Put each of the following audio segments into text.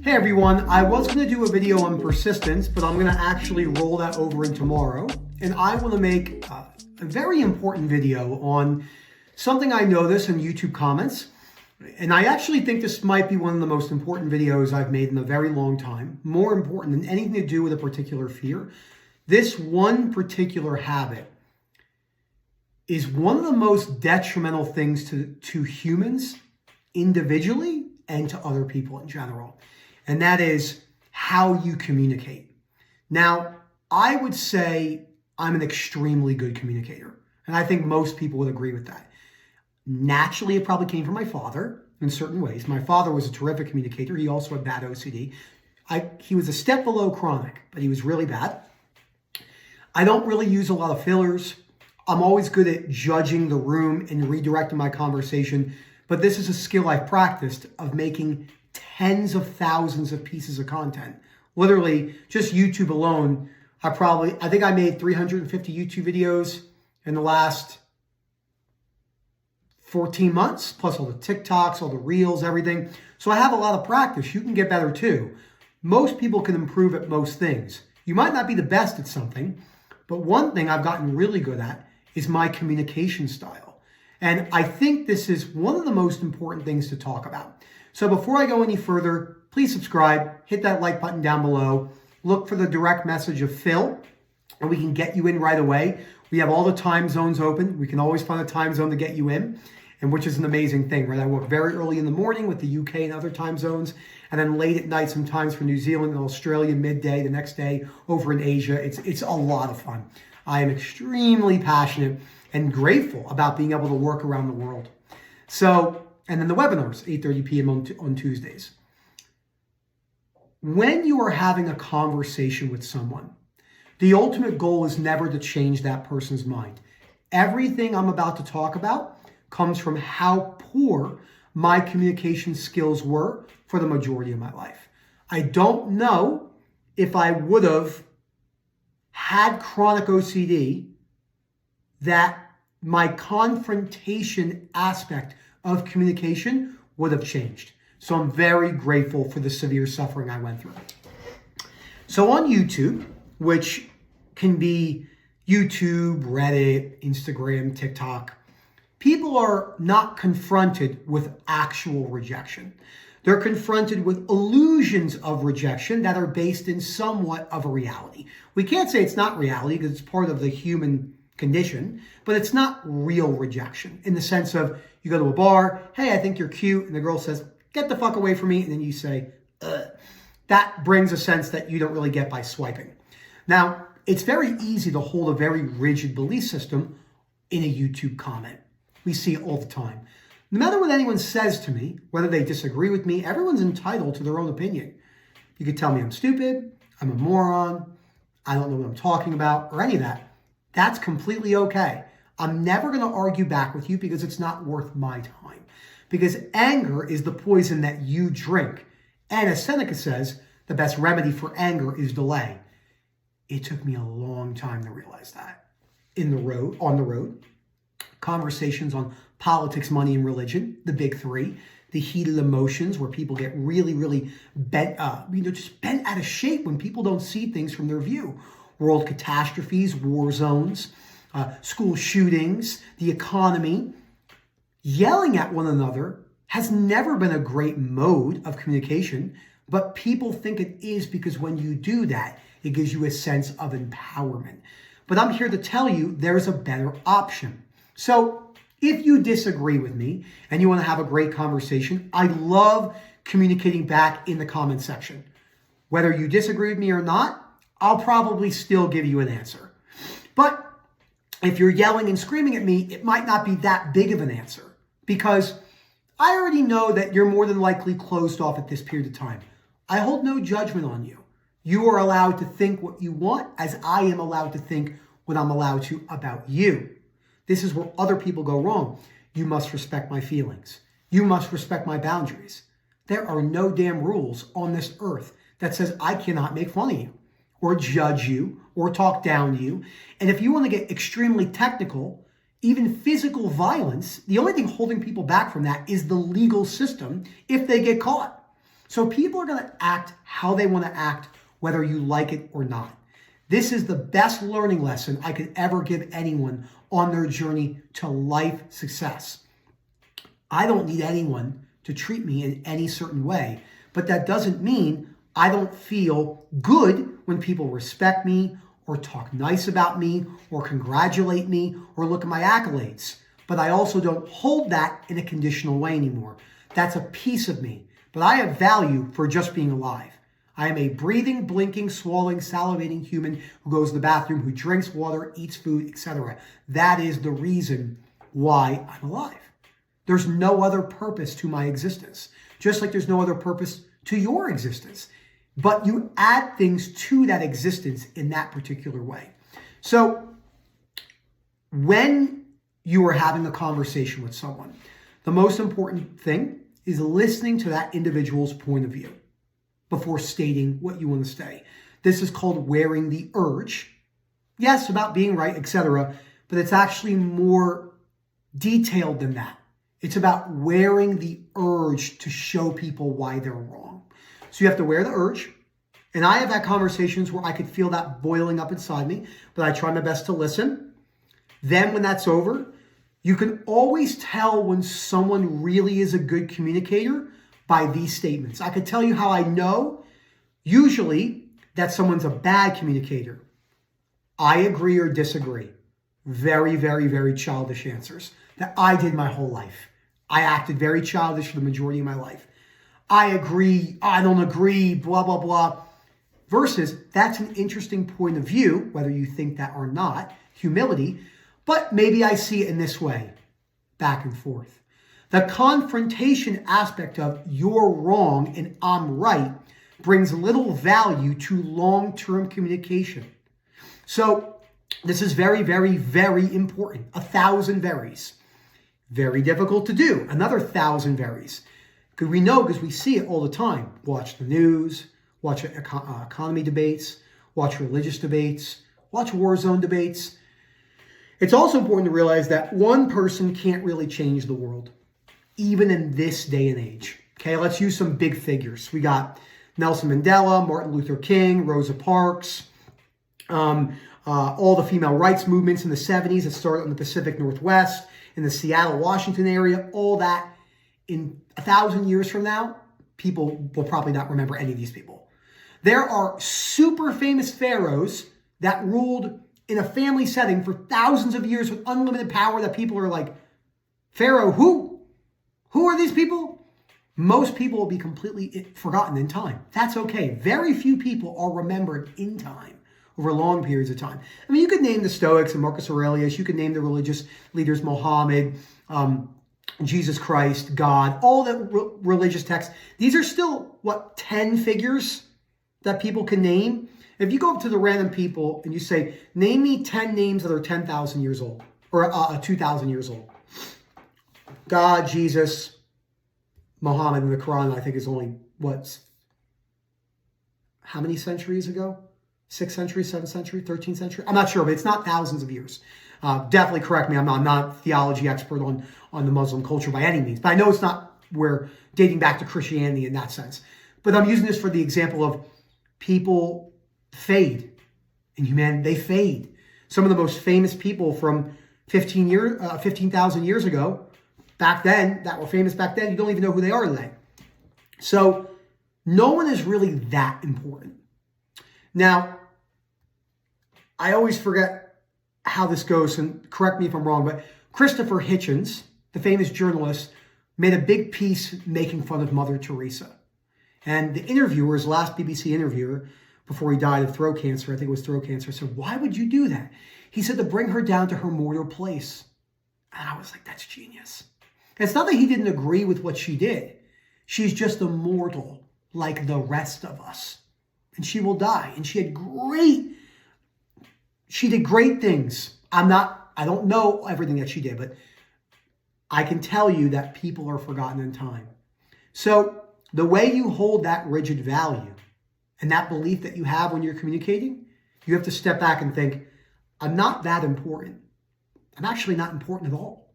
Hey everyone, I was going to do a video on persistence, but I'm going to actually roll that over in tomorrow. And I want to make a very important video on something I noticed in YouTube comments. And I actually think this might be one of the most important videos I've made in a very long time. More important than anything to do with a particular fear. This one particular habit is one of the most detrimental things to humans individually and to other people in general. And that is how you communicate. Now, I would say I'm an extremely good communicator. And I think most people would agree with that. Naturally, it probably came from my father in certain ways. My father was a terrific communicator. He also had bad OCD. He was a step below chronic, but he was really bad. I don't really use a lot of fillers. I'm always good at judging the room and redirecting my conversation. But this is a skill I've practiced of making tens of thousands of pieces of content. Literally, just YouTube alone, I think I made 350 YouTube videos in the last 14 months, plus all the TikToks, all the Reels, everything. So I have a lot of practice. You can get better too. Most people can improve at most things. You might not be the best at something, but one thing I've gotten really good at is my communication style. And I think this is one of the most important things to talk about. So before I go any further, please subscribe, hit that like button down below, look for the direct message of Phil, and we can get you in right away. We have all the time zones open. We can always find a time zone to get you in, and which is an amazing thing, right? I work very early in the morning with the UK and other time zones, and then late at night sometimes for New Zealand and Australia, midday, the next day over in Asia. It's a lot of fun. I am extremely passionate and grateful about being able to work around the world. So, and then the webinars, 8:30 p.m. on Tuesdays. When you are having a conversation with someone, the ultimate goal is never to change that person's mind. Everything I'm about to talk about comes from how poor my communication skills were for the majority of my life. I don't know if I would have had chronic OCD that my confrontation aspect of communication would have changed. So I'm very grateful for the severe suffering I went through. So on YouTube, which can be YouTube, Reddit, Instagram, TikTok, people are not confronted with actual rejection. They're confronted with illusions of rejection that are based in somewhat of a reality. We can't say it's not reality because it's part of the human condition, but it's not real rejection in the sense of you go to a bar, hey, I think you're cute, and the girl says, get the fuck away from me, and then you say, ugh. That brings a sense that you don't really get by swiping. Now, it's very easy to hold a very rigid belief system in a YouTube comment. We see it all the time. No matter what anyone says to me, whether they disagree with me, everyone's entitled to their own opinion. You could tell me I'm stupid, I'm a moron, I don't know what I'm talking about, or any of that. That's completely okay. I'm never going to argue back with you because it's not worth my time. Because anger is the poison that you drink. And as Seneca says, the best remedy for anger is delay. It took me a long time to realize that. On the road, conversations on politics, money, and religion, the big three, the heated emotions where people get really, really bent, just bent out of shape when people don't see things from their view. World catastrophes, war zones, school shootings, the economy. Yelling at one another has never been a great mode of communication, but people think it is because when you do that, it gives you a sense of empowerment. But I'm here to tell you there's a better option. So if you disagree with me and you want to have a great conversation, I love communicating back in the comment section. Whether you disagree with me or not, I'll probably still give you an answer. But if you're yelling and screaming at me, it might not be that big of an answer because I already know that you're more than likely closed off at this period of time. I hold no judgment on you. You are allowed to think what you want as I am allowed to think what I'm allowed to about you. This is where other people go wrong. You must respect my feelings. You must respect my boundaries. There are no damn rules on this earth that says I cannot make fun of you or judge you or talk down to you. And if you want to get extremely technical, even physical violence, the only thing holding people back from that is the legal system if they get caught. So people are going to act how they want to act, whether you like it or not. This is the best learning lesson I could ever give anyone on their journey to life success. I don't need anyone to treat me in any certain way, but that doesn't mean I don't feel good when people respect me or talk nice about me or congratulate me or look at my accolades. But I also don't hold that in a conditional way anymore. That's a piece of me. But I have value for just being alive. I am a breathing, blinking, swallowing, salivating human who goes to the bathroom, who drinks water, eats food, etc. That is the reason why I'm alive. There's no other purpose to my existence, just like there's no other purpose to your existence. But you add things to that existence in that particular way. So when you are having a conversation with someone, the most important thing is listening to that individual's point of view before stating what you want to say. This is called wearing the urge. Yes, about being right, etc., but it's actually more detailed than that. It's about wearing the urge to show people why they're wrong. So you have to wear the urge. And I have had conversations where I could feel that boiling up inside me, but I try my best to listen. Then when that's over, you can always tell when someone really is a good communicator by these statements. I could tell you how I know, usually, that someone's a bad communicator. I agree or disagree. Very, very, very childish answers that I did my whole life. I acted very childish for the majority of my life. I agree, I don't agree, blah, blah, blah. Versus, that's an interesting point of view, whether you think that or not, humility, but maybe I see it in this way, back and forth. The confrontation aspect of you're wrong and I'm right brings little value to long-term communication. So this is very, very, very important. 1,000 varies. Very difficult to do. Another 1,000 varies. Because we know, because we see it all the time. Watch the news, watch economy debates, watch religious debates, watch war zone debates. It's also important to realize that one person can't really change the world, even in this day and age. Okay, let's use some big figures. We got Nelson Mandela, Martin Luther King, Rosa Parks, all the female rights movements in the 70s that started in the Pacific Northwest, in the Seattle, Washington area, all that. In 1,000 years from now, people will probably not remember any of these people. There are super famous pharaohs that ruled in a family setting for thousands of years with unlimited power that people are like, Pharaoh, who? Who are these people? Most people will be completely forgotten in time. That's okay. Very few people are remembered in time over long periods of time. I mean, you could name the Stoics and Marcus Aurelius. You could name the religious leaders, Muhammad, Jesus Christ, God, all the religious texts. These are still, 10 figures that people can name? If you go up to the random people and you say, name me 10 names that are 10,000 years old or 2,000 years old. God, Jesus, Muhammad, and the Quran, I think is only, how many centuries ago? 6th century, 7th century, 13th century? I'm not sure, but it's not thousands of years. Definitely correct me. I'm not a theology expert on the Muslim culture by any means, but I know it's not we're dating back to Christianity in that sense. But I'm using this for the example of people fade in humanity. They fade. Some of the most famous people from 15,000 years ago, back then, that were famous back then, you don't even know who they are today. So no one is really that important. Now, I always forget how this goes, and correct me if I'm wrong, but Christopher Hitchens, the famous journalist, made a big piece making fun of Mother Teresa. And the interviewer, his last BBC interviewer, before he died of throat cancer, I think it was throat cancer, said, why would you do that? He said, to bring her down to her mortal place. And I was like, that's genius. And it's not that he didn't agree with what she did. She's just a mortal like the rest of us. And she will die. And she did great things. I don't know everything that she did, but I can tell you that people are forgotten in time. So the way you hold that rigid value and that belief that you have when you're communicating, you have to step back and think, I'm not that important. I'm actually not important at all.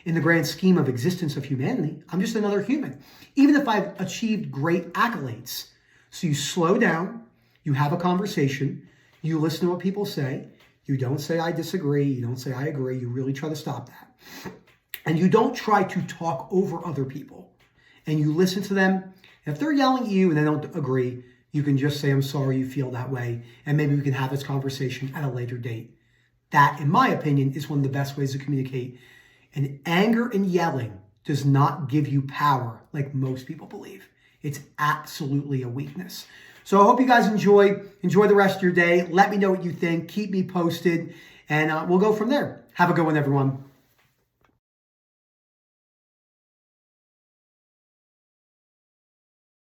In the grand scheme of existence of humanity, I'm just another human, even if I've achieved great accolades. So you slow down, you have a conversation, you listen to what people say, you don't say I disagree, you don't say I agree, you really try to stop that. And you don't try to talk over other people. And you listen to them. If they're yelling at you and they don't agree, you can just say, I'm sorry you feel that way, and maybe we can have this conversation at a later date. That, in my opinion, is one of the best ways to communicate. And anger and yelling does not give you power like most people believe. It's absolutely a weakness. So I hope you guys enjoy the rest of your day. Let me know what you think. Keep me posted, and we'll go from there. Have a good one, everyone.